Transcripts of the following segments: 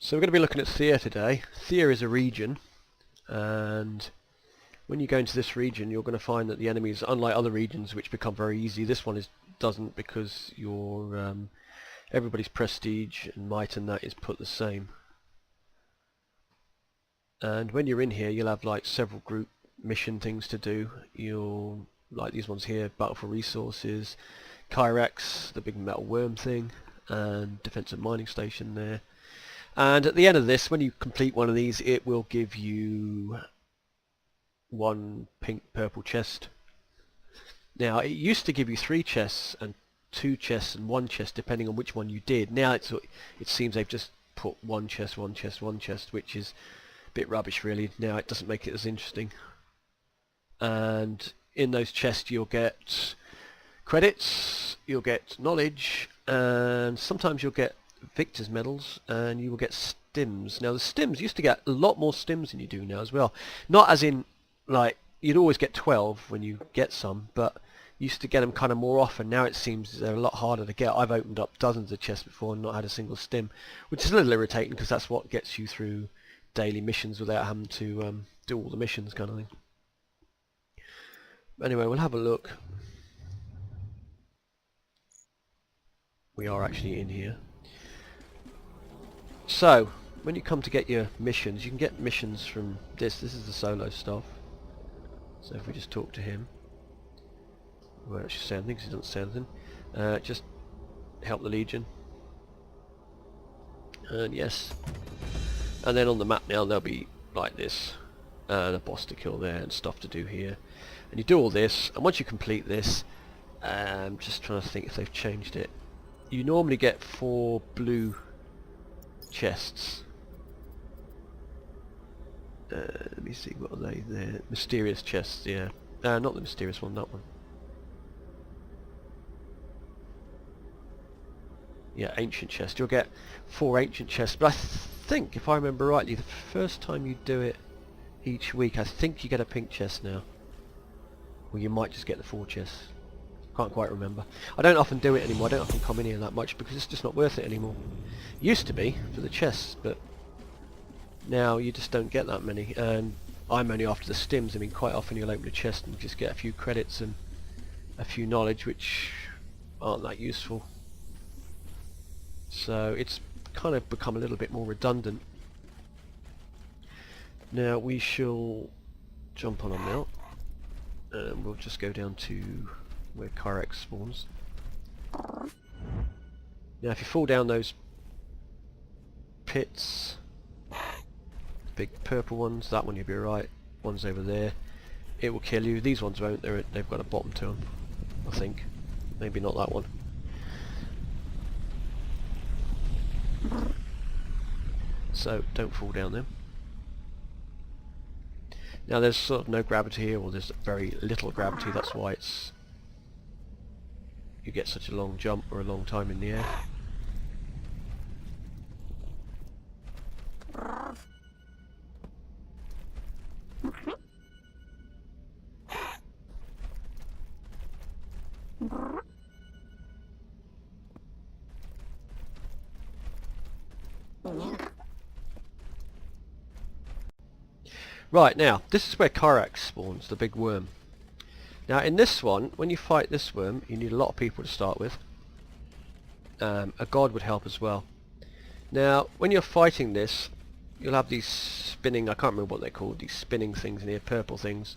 So we're going to be looking at Thea today. Thea is a region, and when you go into this region you're going to find that the enemies, unlike other regions which become very easy, this one doesn't, because your everybody's prestige and might and that is put the same. And when you're in here you'll have like several group mission things to do. You'll, like these ones here, battle for resources, Kyrex, the big metal worm thing, and defensive mining station there. And at the end of this, when you complete one of these, it will give you one pink purple chest. Now it used to give you 3 chests and 2 chests and 1 chest depending on which one you did. Now it seems they've just put 1 chest, 1 chest, 1 chest, which is a bit rubbish really. Now it doesn't make it as interesting. And in those chests you'll get credits, you'll get knowledge, and sometimes you'll get victor's medals, and you will get stims. Now the stims, used to get a lot more stims than you do now as well. Not as in, like, you'd always get 12 when you get some, but you used to get them kind of more often. Now it seems they're a lot harder to get. I've opened up dozens of chests before and not had a single stim, which is a little irritating because that's what gets you through daily missions without having to do all the missions kind of thing. Anyway, we'll have a look. We are actually in here. So, when you come to get your missions, you can get missions from this. This is the solo stuff. So if we just talk to him, we won't actually say anything because he doesn't say anything. Just help the Legion. And yes. And then on the map now there'll be like this. And a boss to kill there and stuff to do here. And you do all this, and once you complete this, I'm just trying to think if they've changed it. You normally get 4 blue chests. Let me see, what are they there? Mysterious chests, yeah. Not the mysterious one, that one. Yeah, ancient chest. You'll get 4 ancient chests, but I think, if I remember rightly, the first time you do it each week, I think you get a pink chest now. Or you might just get the 4 chests. Can't quite remember. I don't often do it anymore. I don't often come in here that much because it's just not worth it anymore. Used to be for the chests, but now you just don't get that many. And I'm only after the stims. I mean, quite often you'll open a chest and just get a few credits and a few knowledge, which aren't that useful. So it's kind of become a little bit more redundant. Now we shall jump on now, and we'll just go down to where Kyrex spawns. Now if you fall down those pits, big purple ones, that one you'll be right, one's over there, it will kill you. These ones won't, they've got a bottom to them, I think. Maybe not that one. So don't fall down them. Now there's sort of no gravity here, or there's very little gravity, that's why you get such a long jump or a long time in the air. Right, now, this is where Kyrex spawns, the big worm. Now in this one, when you fight this worm, you need a lot of people to start with. A god would help as well. Now, when you're fighting this, you'll have these spinning, I can't remember what they're called, these spinning things in here, purple things.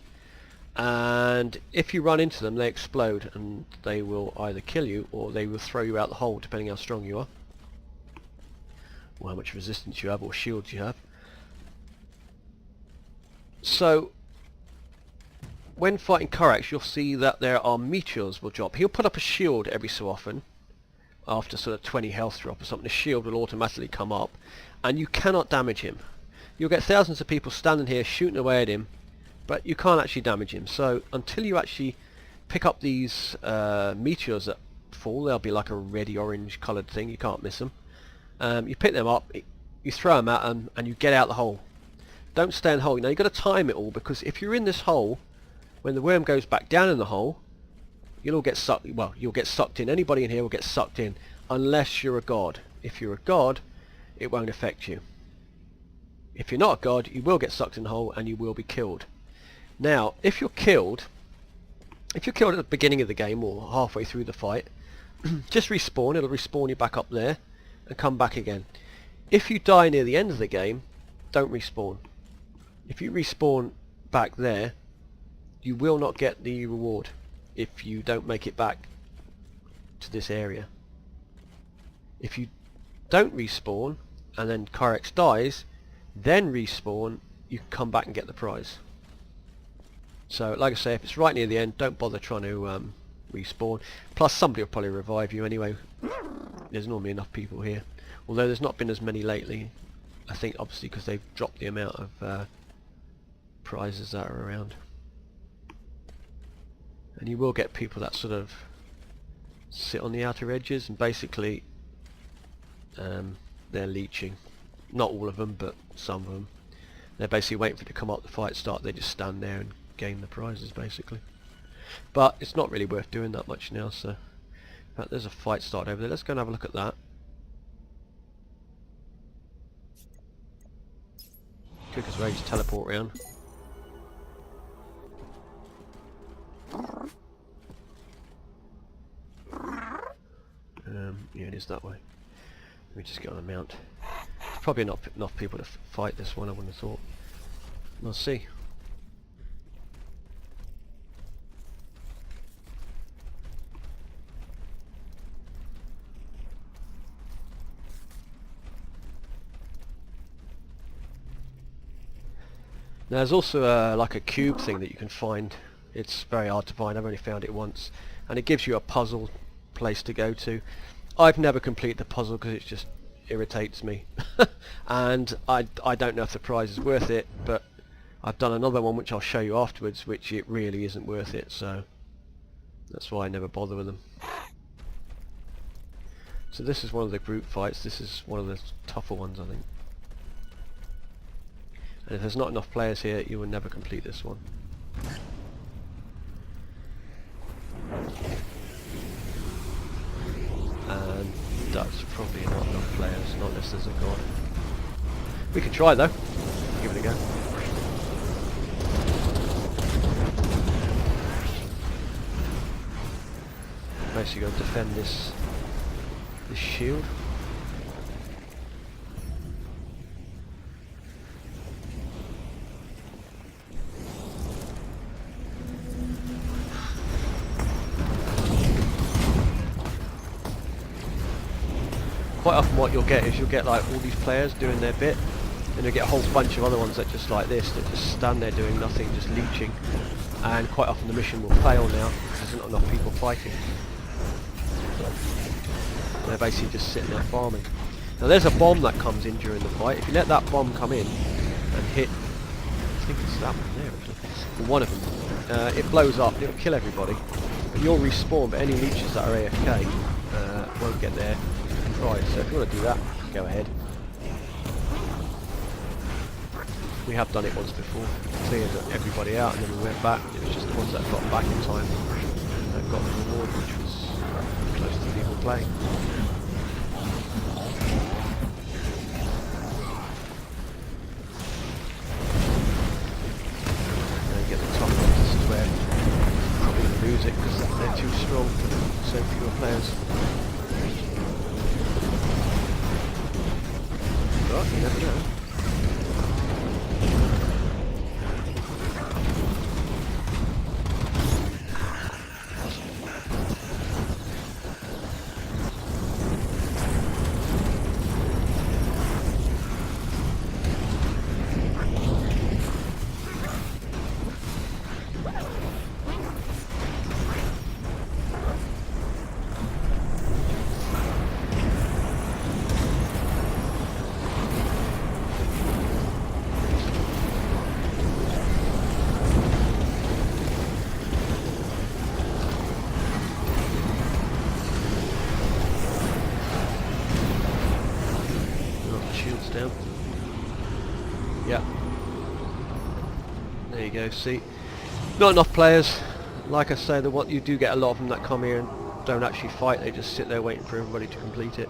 And if you run into them, they explode, and they will either kill you, or they will throw you out the hole, depending how strong you are. Or how much resistance you have, or shields you have. So, when fighting Kyrex, you'll see that there are meteors will drop. He'll put up a shield every so often, after sort of 20 health drop or something. The shield will automatically come up, and you cannot damage him. You'll get thousands of people standing here shooting away at him, but you can't actually damage him. So until you actually pick up these meteors that fall, they'll be like a reddy orange coloured thing, you can't miss them. You pick them up, you throw them at them, and you get out the hole. Don't stay in the hole. Now you've got to time it all, because if you're in this hole, when the worm goes back down in the hole, you'll all get sucked. Well, you'll get sucked in. Anybody in here will get sucked in, unless you're a god. If you're a god, it won't affect you. If you're not a god, you will get sucked in the hole and you will be killed. Now, if you're killed at the beginning of the game or halfway through the fight, just respawn. It'll respawn you back up there and come back again. If you die near the end of the game, don't respawn. If you respawn back there, you will not get the reward if you don't make it back to this area. If you don't respawn and then Kyrex dies, then respawn, you can come back and get the prize. So like I say, if it's right near the end, don't bother trying to respawn. Plus somebody will probably revive you anyway. There's normally enough people here, although there's not been as many lately. I think obviously because they've dropped the amount of prizes that are around. And you will get people that sort of sit on the outer edges and basically they're leeching. Not all of them, but some of them. They're basically waiting for it to come up, the fight start, they just stand there and gain the prizes basically. But it's not really worth doing that much now, so... In fact, there's a fight start over there, let's go and have a look at that. Quickest way, just teleport around. Yeah, it is that way. Let me just get on a mount. There's probably not enough people to fight this one, I wouldn't have thought. We'll see. Now, there's also like a cube thing that you can find. It's very hard to find, I've only found it once. And it gives you a puzzle place to go to. I've never completed the puzzle because it just irritates me. And I don't know if the prize is worth it, but I've done another one which I'll show you afterwards, which it really isn't worth it, so that's why I never bother with them. So this is one of the group fights, this is one of the tougher ones I think. And if there's not enough players here, you will never complete this one. And that's probably not enough players, not unless there's a god. We can try though, give it a go. Basically got to defend this shield. Quite often what you'll get is you'll get like all these players doing their bit, and you'll get a whole bunch of other ones that just like this, that just stand there doing nothing, just leeching. And quite often the mission will fail now because there's not enough people fighting. And they're basically just sitting there farming. Now there's a bomb that comes in during the fight. If you let that bomb come in and hit, I think it's that one there actually, or one of them, it blows up, it'll kill everybody, but you'll respawn, but any leeches that are AFK won't get there. Right, so if you want to do that, go ahead. We have done it once before, cleared everybody out and then we went back. It was just the ones that got back in time and got the reward, which was close to people playing. And then get the top ones, this is where you're probably going to lose it because they're too strong for so fewer players. But you never know. Down. Yeah. There you go, see. Not enough players. Like I say, you do get a lot of them that come here and don't actually fight, they just sit there waiting for everybody to complete it.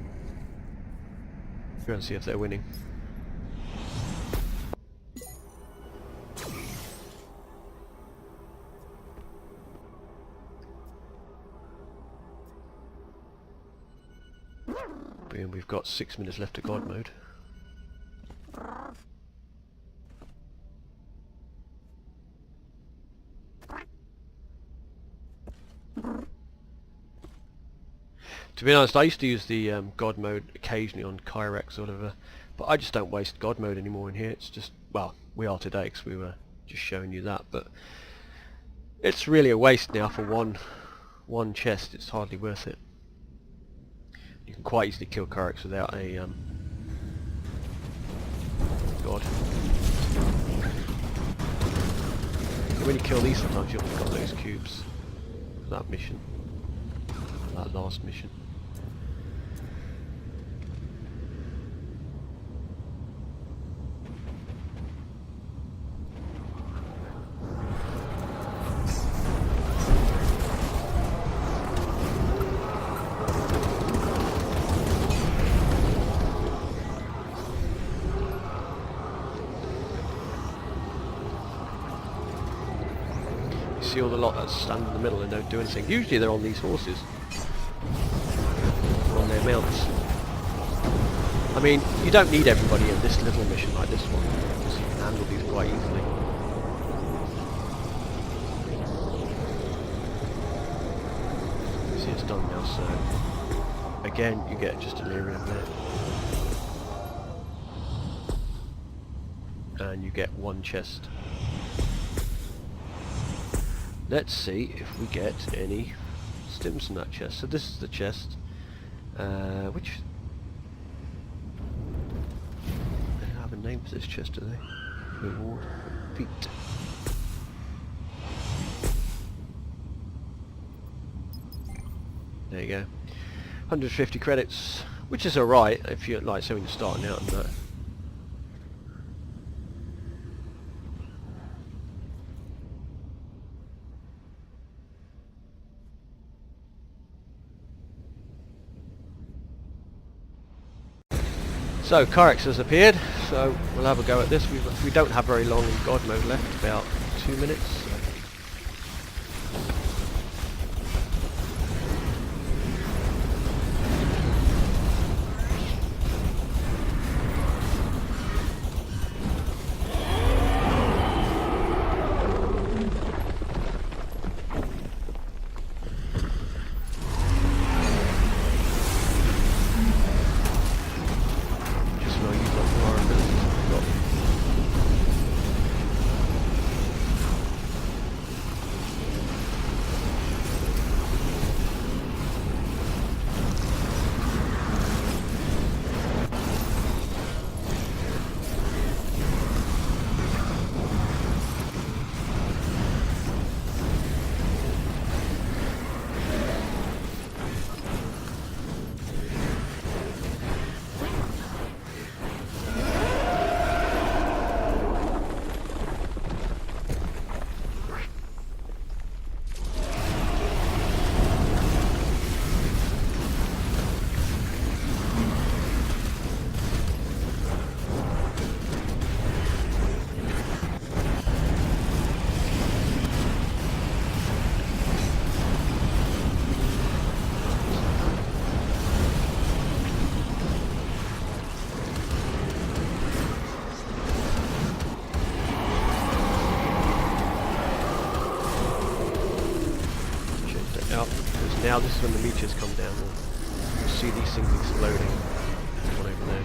Go and see if they're winning. And we've got 6 minutes left to God mode. To be honest, I used to use the God mode occasionally on Kyrex or whatever, but I just don't waste God mode anymore in here. It's just, well, we are today because we were just showing you that, but it's really a waste now for one chest. It's hardly worth it. You can quite easily kill Kyrex without a God. And when you kill these, sometimes you've got those cubes for that mission, that last mission. See all the lot that stand in the middle and don't do anything. Usually they're on these horses, or on their mounts. I mean, you don't need everybody in this little mission like this one, because you can handle these quite easily. See, it's done now, so again you get just an area there, and you get one chest. Let's see if we get any stims in that chest. So this is the chest, which they don't have a name for this chest, do they? Reward feet. There you go. 150 credits, which is alright if you're like, so when you're starting out and that. So Kyrex has appeared, so we'll have a go at this. We don't have very long in God mode left, about 2 minutes. Now this is when the meteors come down. You'll see these things exploding. One over there.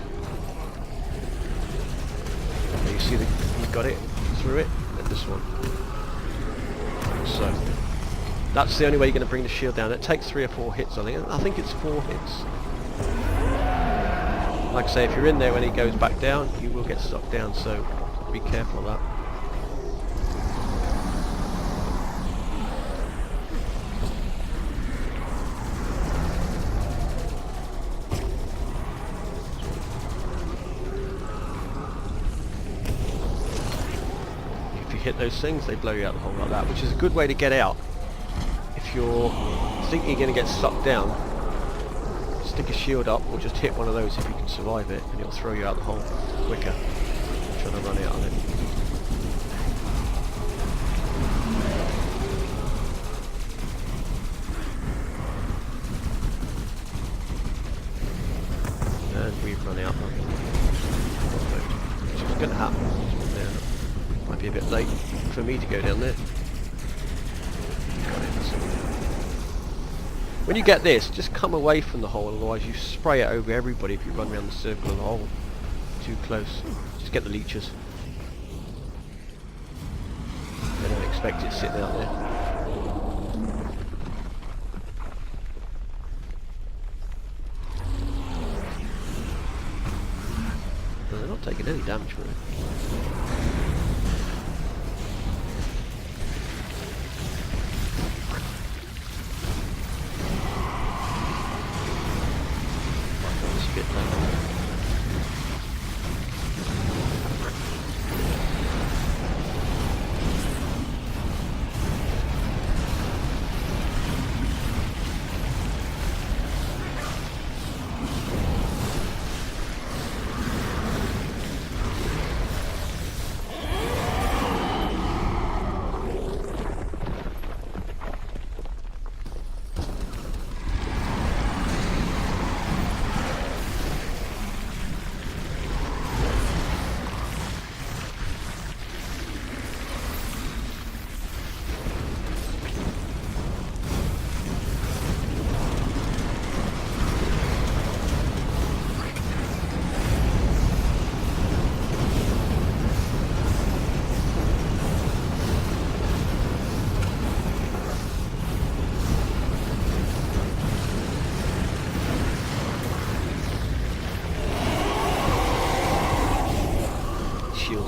And you see you've got it through it, and this one. So that's the only way you're going to bring the shield down. It takes 3 or 4 hits, I think. I think it's 4 hits. Like I say, if you're in there when he goes back down, you will get sucked down. So be careful of that. Hit those things, they blow you out the hole like that, which is a good way to get out. If you're thinking you're going to get sucked down, just stick a shield up or just hit one of those if you can survive it, and it'll throw you out the hole quicker. I'm trying to run out of it. And we've run out. Which is going to happen. Yeah. Might be a bit late for me to go down there. When you get this, just come away from the hole, otherwise you spray it over everybody if you run around the circle of the hole too close. Just get the leeches. They don't expect it sitting out there. No, they're not taking any damage from it.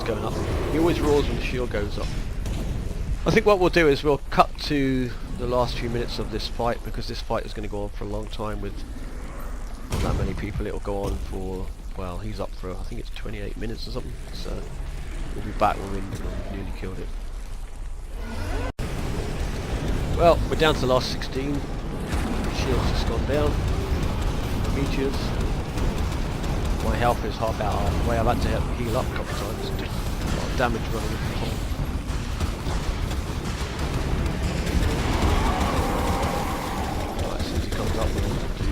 Going up. He always roars when the shield goes up. I think what we'll do is we'll cut to the last few minutes of this fight, because this fight is going to go on for a long time with not that many people. It'll go on for, well, he's up for, I think it's 28 minutes or something, so we'll be back when we've nearly killed it. Well, we're down to the last 16. The shield's just gone down. Meteors. My health is about halfway. I've had to heal up a couple of times. A lot of damage running into the hole. Right, as soon as he comes up, we're going to do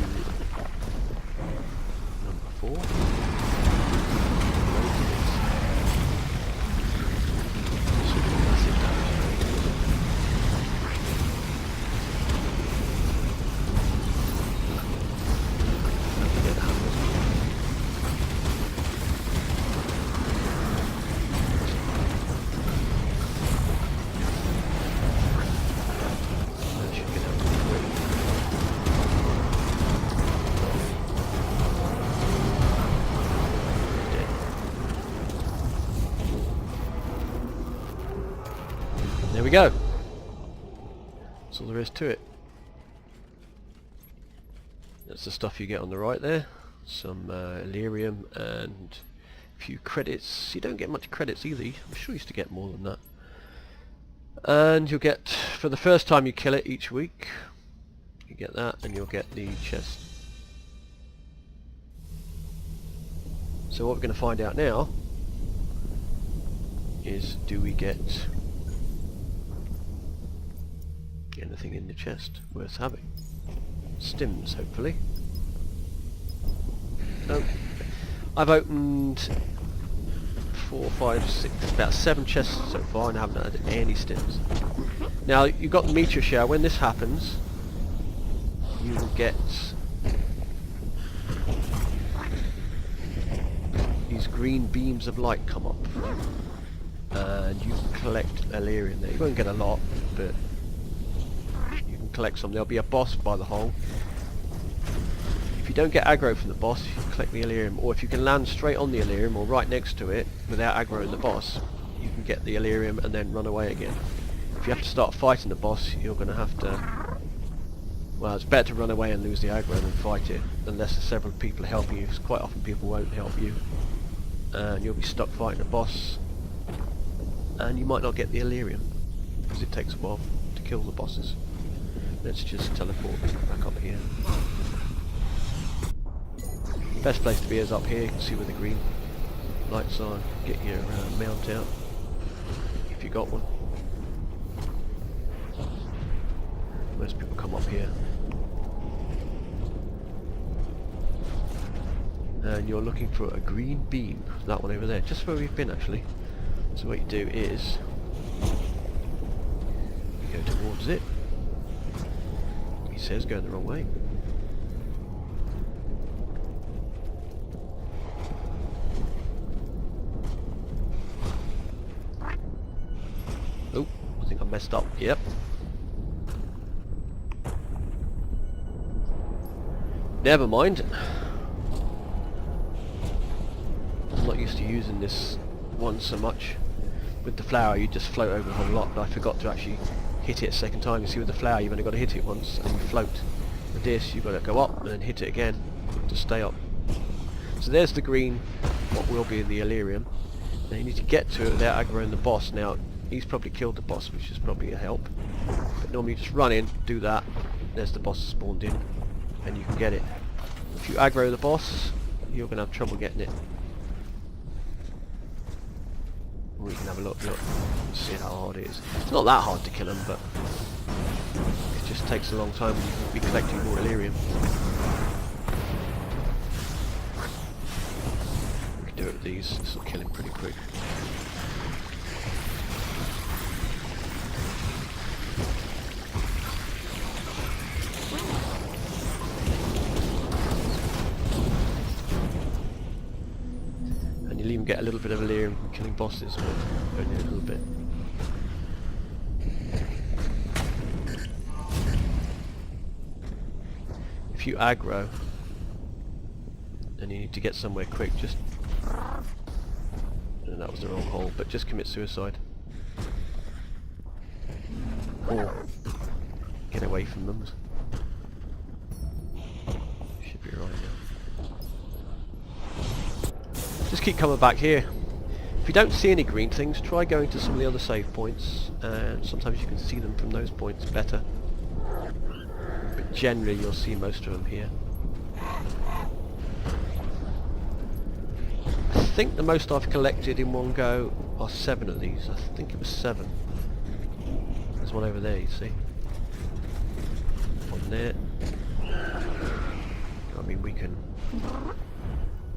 number 4. Should be massive damage. There we go. That's all there is to it. That's the stuff you get on the right there. Some Illyrium and a few credits. You don't get much credits either. I'm sure you used to get more than that. And you'll get, for the first time you kill it each week, you get that, and you'll get the chest. So what we're going to find out now is, do we get anything in the chest worth having? Stims, hopefully. No. I've opened 4, 5, 6, about 7 chests so far, and I haven't had any stims. Now, you've got the meteor shower. When this happens, you will get these green beams of light come up, and you can collect Illyrium there. You won't get a lot, but you can collect some. There'll be a boss by the hole. If you don't get aggro from the boss, you can collect the Illyrium, or if you can land straight on the Illyrium or right next to it without aggroing the boss, you can get the Illyrium and then run away again. If you have to start fighting the boss, you're going to have to, well, it's better to run away and lose the aggro than fight it, unless there's several people helping you, because quite often people won't help you, and you'll be stuck fighting the boss, and you might not get the Illyrium, because it takes a while to kill the bosses. Let's just teleport back up here. Best place to be is up here. You can see where the green lights are. Get your mount out if you got one. Most people come up here. And you're looking for a green beam. That one over there, just where we've been actually. So what you do is you go towards it. He says going the wrong way. Oh, I think I messed up. Yep. Never mind. I'm not used to using this one so much. With the flower you just float over the whole lot, but I forgot to actually hit it a second time. You see with the flower you've only got to hit it once and you float. With this you've got to go up and then hit it again to stay up. So there's the green, what will be the Illyrium. Now you need to get to it without aggroing the boss. Now he's probably killed the boss, which is probably a help. But normally you just run in, do that, there's the boss spawned in, and you can get it. If you aggro the boss, you're going to have trouble getting it. We can have a look, see how hard it is. It's not that hard to kill him, but it just takes a long time when you can be collecting more Illyrium. We can do it with these, this will kill him pretty quick. You'll even get a little bit of Illyrium from killing bosses, but only a little bit. If you aggro and you need to get somewhere quick, just... And that was the wrong hole, but just commit suicide. Or get away from them. Should be right now. Just keep coming back here. If you don't see any green things, try going to some of the other save points, and sometimes you can see them from those points better. But generally you'll see most of them here. I think the most I've collected in one go are 7 of these. I think it was 7. There's one over there, you see. One there. I mean, we can...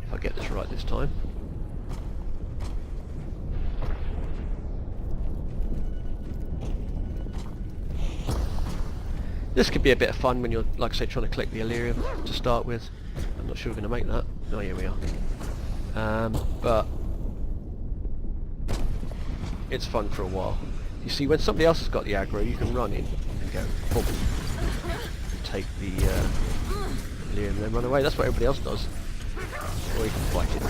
If I get this right this time. This could be a bit of fun when you're, like I say, trying to collect the Illyrium to start with. I'm not sure we're going to make that. Oh, here we are. But it's fun for a while. You see, when somebody else has got the aggro, you can run in and go, boom, and take the Illyrium and then run away. That's what everybody else does. Or you can fight it.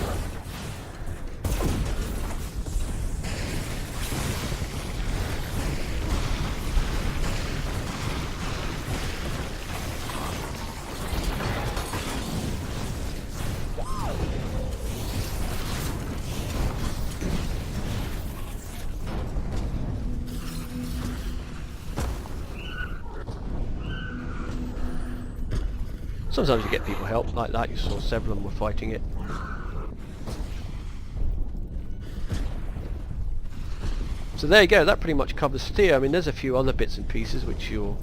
Sometimes you get people help like that. You saw several of them were fighting it. So there you go, that pretty much covers Thea. I mean, there's a few other bits and pieces which you'll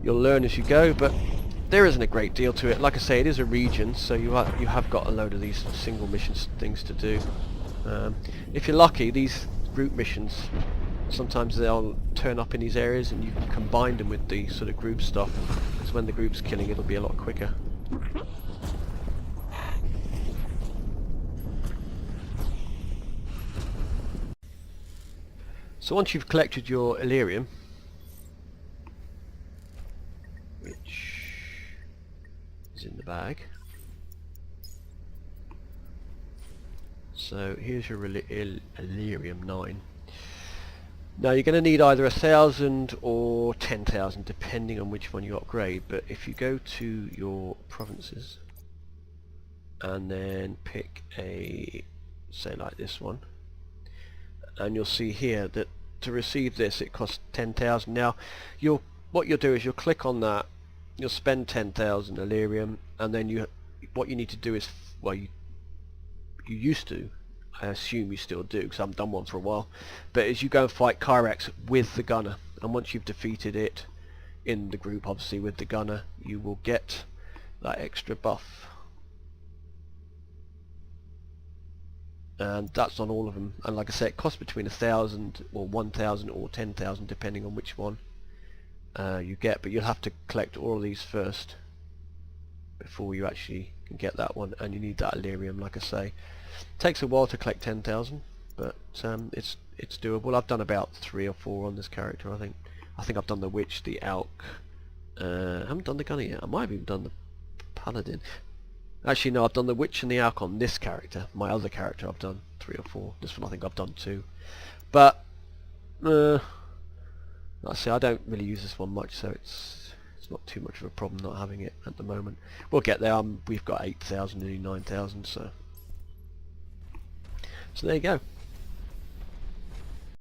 learn as you go, but there isn't a great deal to it. Like I say, it is a region, so you have got a load of these single mission things to do. If you're lucky, these group missions, sometimes they'll turn up in these areas and you can combine them with the sort of group stuff, because when the group's killing it'll be a lot quicker. So once you've collected your Illyrium, which is in the bag, so here's your Illyrium 9. Now you're going to need either 1,000 or 10,000 depending on which one you upgrade, but if you go to your provinces and then pick a, say like this one, and you'll see here that to receive this it costs 10,000. Now what you'll do is you'll click on that, you'll spend 10,000 Illyrium, and then what you need to do is, well, you used to, I assume you still do because I haven't done one for a while, but is you go and fight Kyrax with the gunner, and once you've defeated it in the group, obviously with the gunner, you will get that extra buff. And that's on all of them, and like I said, it costs between 1,000 or 1,000 or 10,000 depending on which one you get, but you'll have to collect all of these first before you actually can get that one, and you need that Illyrium, like I say. Takes a while to collect 10,000, but it's doable. I've done about 3 or 4 on this character, I think. I've done the Witch, the Alk, I haven't done the Gunner yet. I might have even done the Paladin. Actually no, I've done the Witch and the Alk on this character. My other character I've done 3 or 4. This one I think I've done 2. But like I say, I don't really use this one much, so it's not too much of a problem not having it at the moment. We'll get there. We've got 8,000, nearly 9,000, so there you go.